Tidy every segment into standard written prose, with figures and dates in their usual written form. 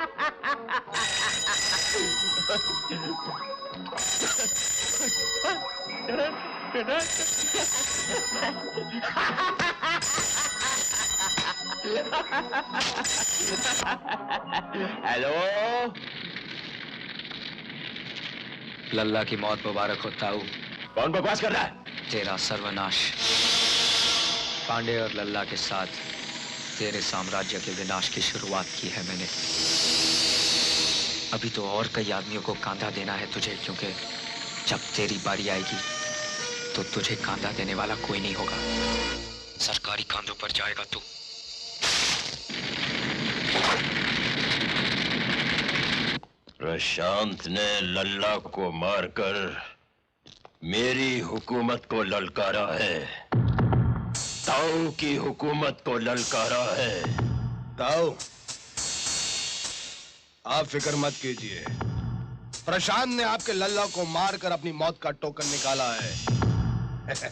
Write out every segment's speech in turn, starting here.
Hello, लल्ला की मौत मुबारक हो ताऊ। कौन बकवास कर रहा है? तेरा सर्वनाश। पांडे और लल्ला के साथ तेरे साम्राज्य के विनाश की शुरुआत की है मैंने। अभी तो और कई आदमियों को कांधा देना है तुझे, क्योंकि जब तेरी बारी आएगी तो तुझे कांधा देने वाला कोई नहीं होगा। सरकारी कांधों पर जाएगा तू। प्रशांत ने लल्ला को मारकर मेरी हुकूमत को ललकारा है, ताऊ की हुकूमत को ललकारा है। ताऊ, आप फिक्र मत कीजिए। प्रशांत ने आपके लल्ला को मारकर अपनी मौत का टोकन निकाला है।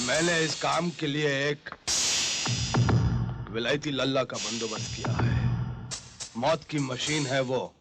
मैंने इस काम के लिए एक विलायती लल्ला का बंदोबस्त किया है। मौत की मशीन है वो।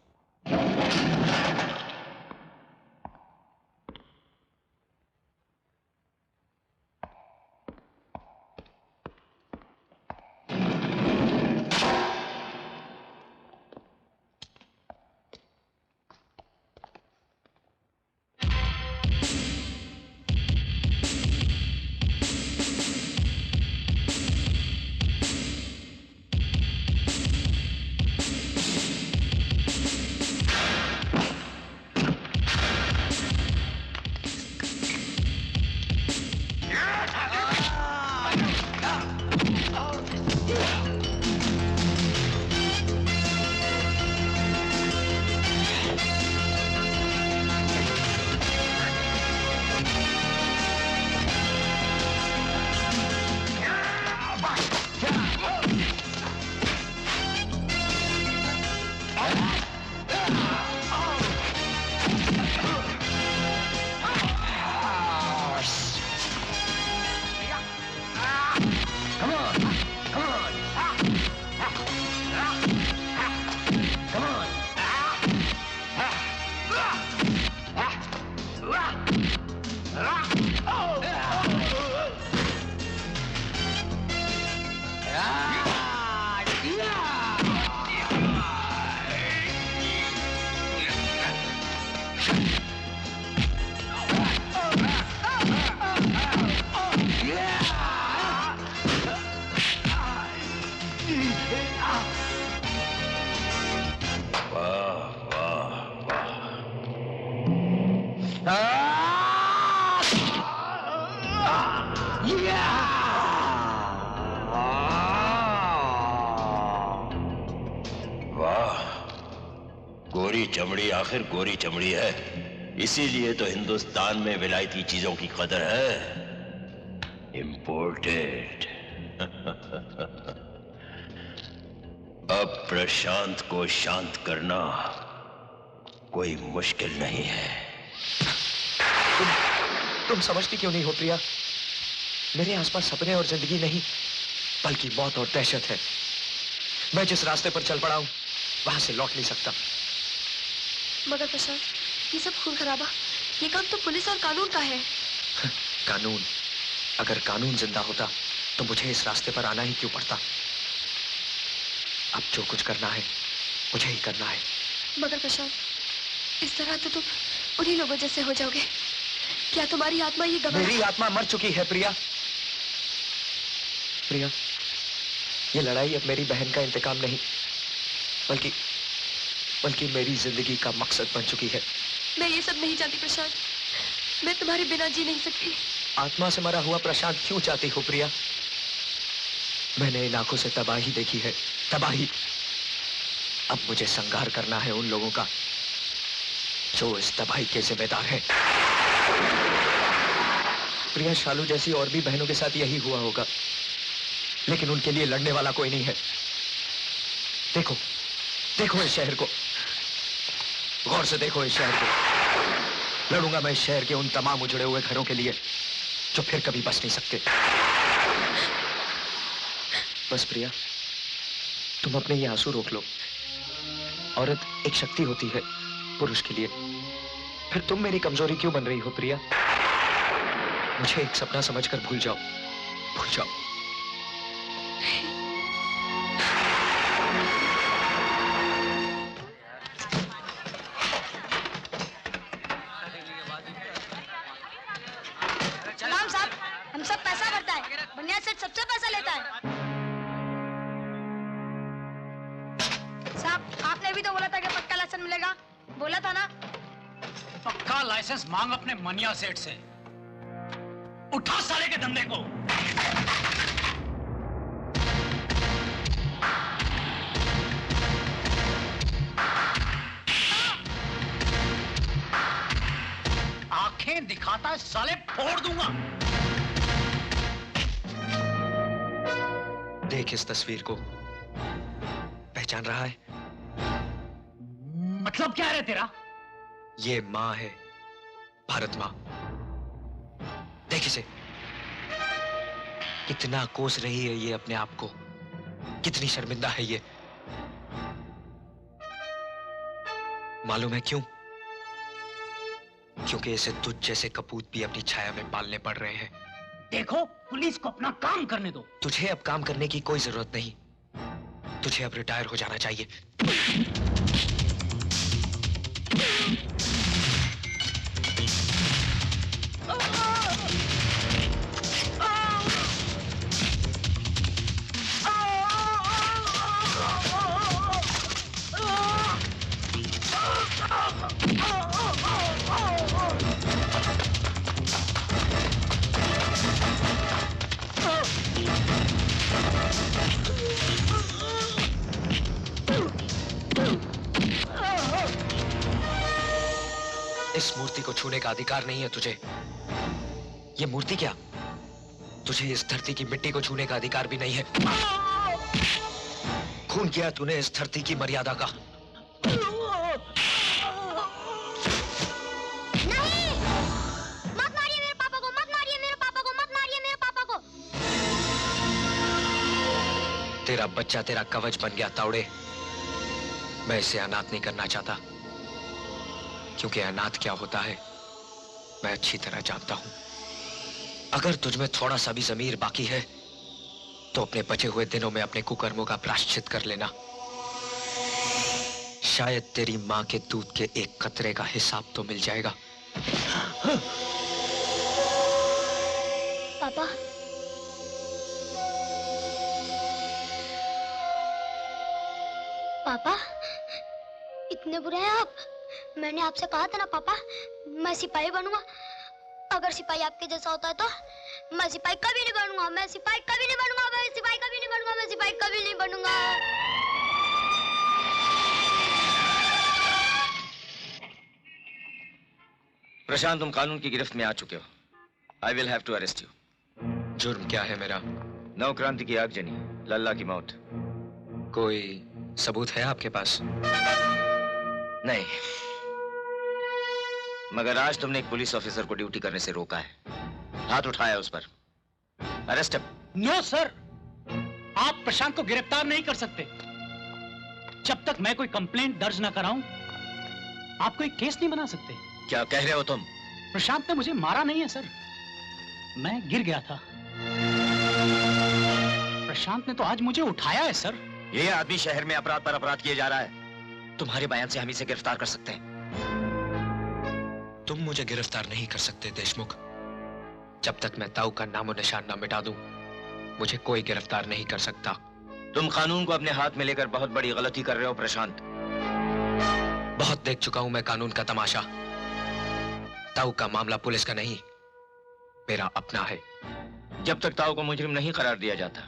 चमड़ी आखिर गोरी चमड़ी है, इसीलिए तो हिंदुस्तान में विलायती चीजों की कदर है। इंपोर्टेड। अब प्रशांत को शांत करना कोई मुश्किल नहीं है। तुम समझती क्यों नहीं हो प्रिया? मेरे आसपास सपने और जिंदगी नहीं, बल्कि मौत और दहशत है। मैं जिस रास्ते पर चल पड़ा हूं, वहां से लौट नहीं सकता। मगर प्रशांत, ये सब खून खराबा, ये काम तो पुलिस और कानून का है। कानून? अगर कानून जिंदा होता तो मुझे इस रास्ते पर आना ही क्यों पड़ता? अब जो कुछ करना है मुझे ही करना है। मगर प्रशांत, इस तरह तो तुम उन्हीं लोगों जैसे हो जाओगे। क्या तुम्हारी आत्मा ये गवाह? मेरी आत्मा मर चुकी है प्रिया। प्रिया, ये लड़ाई अब मेरी बहन का इंतकाम नहीं, बल्कि मेरी जिंदगी का मकसद बन चुकी है। मैं ये सब नहीं चाहती प्रशांत, मैं तुम्हारे बिना जी नहीं सकती। आत्मा से मरा हुआ प्रशांत क्यों चाहती हो प्रिया? मैंने इन आंखों से तबाही देखी है, तबाही। अब मुझे संहार करना है उन लोगों का जो इस तबाही के जिम्मेदार हैं। प्रिया, शालू जैसी और भी बहनों के साथ यही हुआ होगा, लेकिन उनके लिए लड़ने वाला कोई नहीं है। देखो, देखो इस शहर को, गौर से देखो इस शहर को। लड़ूंगा मैं इस शहर के उन तमाम उजड़े हुए घरों के लिए जो फिर कभी बस नहीं सकते। बस प्रिया, तुम अपने ये आंसू रोक लो। औरत एक शक्ति होती है पुरुष के लिए। फिर तुम मेरी कमजोरी क्यों बन रही हो प्रिया? मुझे एक सपना समझकर भूल जाओ, भूल जाओ। सलाम साहब, हम सब पैसा भरता है, बनिया सेठ सबसे पैसा लेता है। साहब, आपने भी तो बोला था कि पक्का लाइसेंस मिलेगा, बोला था ना? पक्का लाइसेंस मांग अपने मनिया सेठ से। उठा साले के धंधे को। आंखें दिखाता है साले, फोड़ दूंगा। देख इस तस्वीर को, पहचान रहा है? मतलब क्या है तेरा? ये माँ है, भारत माँ। देख इसे, कितना कोस रही है ये अपने आप को, कितनी शर्मिंदा है ये। मालूम है क्यों? क्योंकि इसे तुझ जैसे कपूत भी अपनी छाया में पालने पड़ रहे हैं। देखो, पुलिस को अपना काम करने दो। तुझे अब काम करने की कोई जरूरत नहीं, तुझे अब रिटायर हो जाना चाहिए। इस मूर्ति को छूने का अधिकार नहीं है तुझे। ये मूर्ति क्या, तुझे इस धरती की मिट्टी को छूने का अधिकार भी नहीं है। खून किया तूने इस धरती की मर्यादा का। नहीं! मत मारिए मेरे पापा को, मत मारिए मेरे पापा को, मत मारिए मेरे पापा को। तेरा बच्चा तेरा कवच बन गया तावड़े। मैं इसे अनाथ नहीं करना चाहता, क्योंकि अनाथ क्या होता है मैं अच्छी तरह जानता हूं। अगर तुझमें थोड़ा सा भी ज़मीर बाकी है तो अपने बचे हुए दिनों में अपने कुकर्मों का प्रायश्चित कर लेना। शायद तेरी मां के दूध के एक कतरे का हिसाब तो मिल जाएगा। पापा, पापा, इतने बुरे हैं आप? मैंने आपसे कहा था ना पापा, मैं सिपाही बनूंगा। अगर सिपाही आपके जैसा होता है तो मैं सिपाही कभी नहीं बनूंगा, मैं सिपाही कभी नहीं बनूंगा, मैं सिपाही कभी नहीं बनूंगा, मैं सिपाही कभी नहीं बनूंगा। प्रशांत, तुम कानून की गिरफ्त में आ चुके हो। I will have to arrest you. जुर्म क्या है मेरा? नव क्रांति की आगजनी, लल्ला की मौत। कोई सबूत है आपके पास? नहीं, मगर आज तुमने एक पुलिस ऑफिसर को ड्यूटी करने से रोका है, हाथ उठाया उस पर। अरेस्ट। नो सर, आप प्रशांत को गिरफ्तार नहीं कर सकते। जब तक मैं कोई कंप्लेंट दर्ज ना कराऊं, आप कोई केस नहीं बना सकते। क्या कह रहे हो तुम? प्रशांत ने मुझे मारा नहीं है सर, मैं गिर गया था। प्रशांत ने तो आज मुझे उठाया है सर। ये आदमी शहर में अपराध पर अपराध किए जा रहा है। तुम्हारे बयान से हम इसे गिरफ्तार कर सकते हैं। तुम मुझे गिरफ्तार नहीं कर सकते देशमुख। जब तक मैं ताऊ का नामो निशान ना मिटा दूं, मुझे कोई गिरफ्तार नहीं कर सकता। तुम कानून को अपने हाथ में लेकर बहुत बड़ी गलती कर रहे हो प्रशांत। बहुत देख चुका हूं मैं कानून का तमाशा। ताऊ का मामला पुलिस का नहीं, मेरा अपना है। जब तक ताऊ को मुजरिम नहीं करार दिया जाता,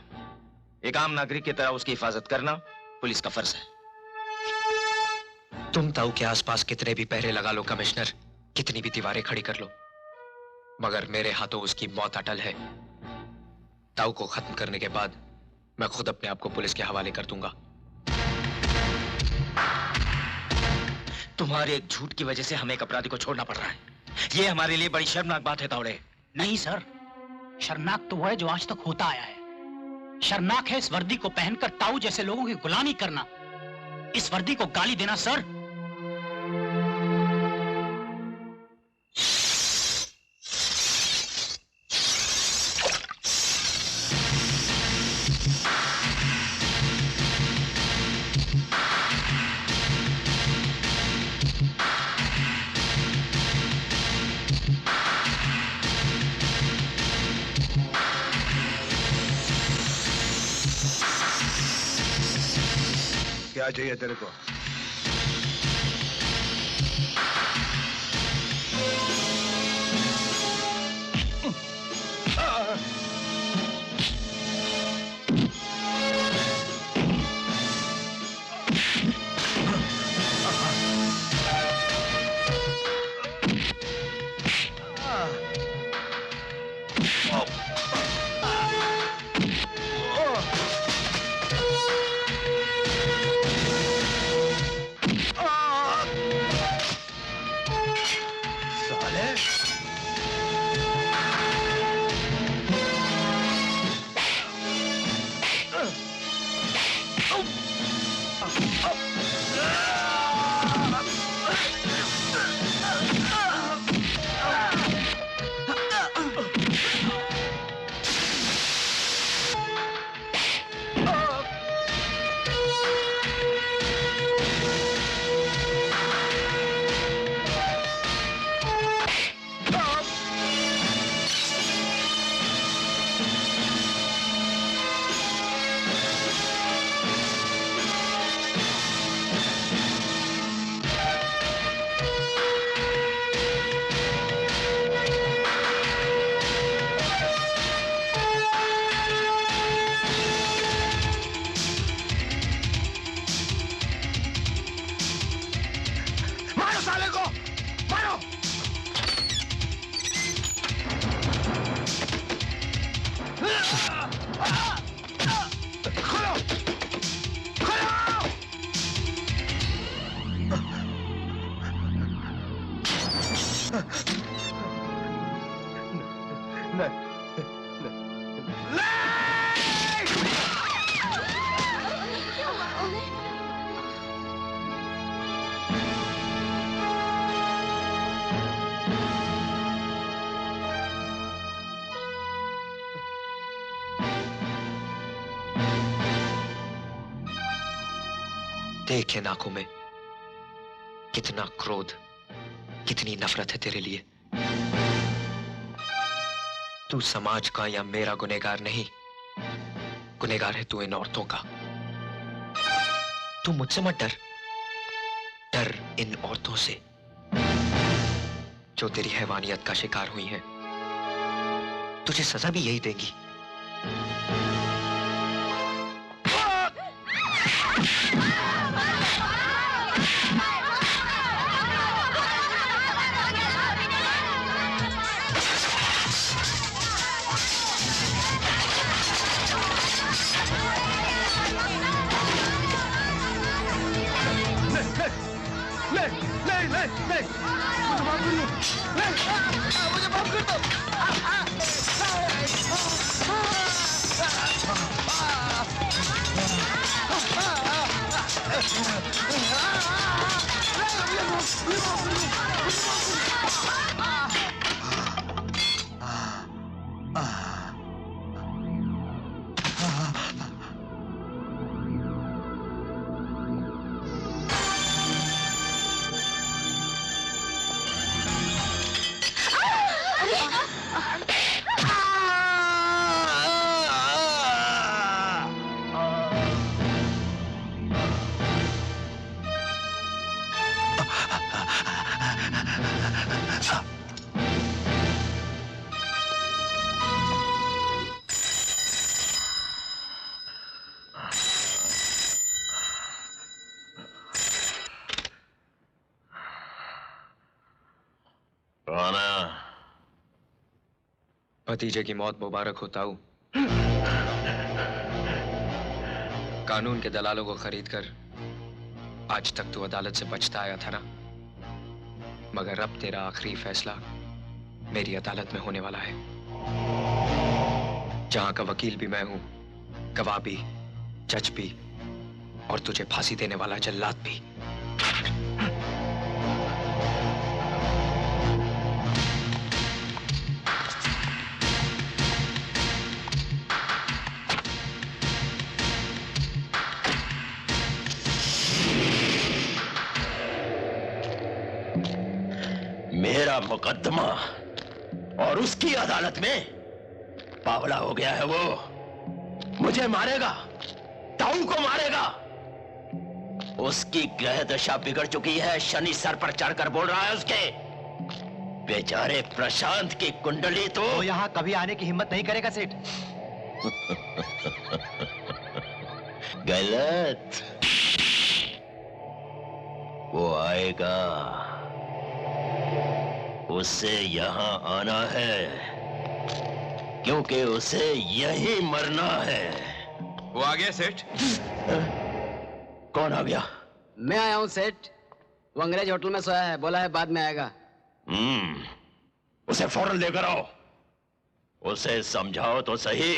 एक आम नागरिक की तरह उसकी हिफाजत करना पुलिस का फर्ज है। तुम ताऊ के आसपास कितने भी पहरे लगा लो कमिश्नर, कितनी भी दीवारें खड़ी कर लो, मगर मेरे हाथों उसकी मौत अटल है। ताऊ को खत्म करने के बाद मैं खुद अपने आप को पुलिस के हवाले कर दूंगा। तुम्हारे एक झूठ की वजह से हमें एक अपराधी को छोड़ना पड़ रहा है। ये हमारे लिए बड़ी शर्मनाक बात है तावड़े। नहीं सर, शर्मनाक तो वो है जो आज तक होता आया है। शर्मनाक है इस वर्दी को पहनकर ताऊ जैसे लोगों की गुलामी करना। इस वर्दी को गाली देना सर क्या चाहिए तेरे को? देख इन आंखों में कितना क्रोध, कितनी नफरत है तेरे लिए। तू समाज का या मेरा गुनहगार नहीं, गुनहगार है तू इन औरतों का। तू मुझसे मत डर, डर इन औरतों से जो तेरी हैवानियत का शिकार हुई हैं। तुझे सजा भी यही देंगी। भतीजे की मौत मुबारक हो ताऊ। कानून के दलालों को खरीदकर आज तक तू अदालत से बचता आया था ना, मगर अब तेरा आखिरी फैसला मेरी अदालत में होने वाला है, जहां का वकील भी मैं हूं, गवाह भी, जज भी, और तुझे फांसी देने वाला जल्लाद भी। मेरा मुकदमा और उसकी अदालत में पावला हो गया है वो। मुझे मारेगा, ताऊ को मारेगा। उसकी ग्रह दशा बिगड़ चुकी है, शनि सर पर चढ़कर बोल रहा है उसके। बेचारे प्रशांत की कुंडली तो यहाँ कभी आने की हिम्मत नहीं करेगा सेठ। गलत, वो आएगा। उसे यहां आना है क्योंकि उसे यहीं मरना है। वो आ गया सेठ। कौन आ गया? मैं आया हूँ सेठ। वो अंग्रेज होटल में सोया है, बोला है बाद में आएगा। उसे फौरन लेकर आओ। उसे समझाओ तो सही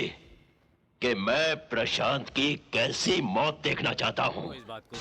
कि मैं प्रशांत की कैसी मौत देखना चाहता हूँ। इस बात को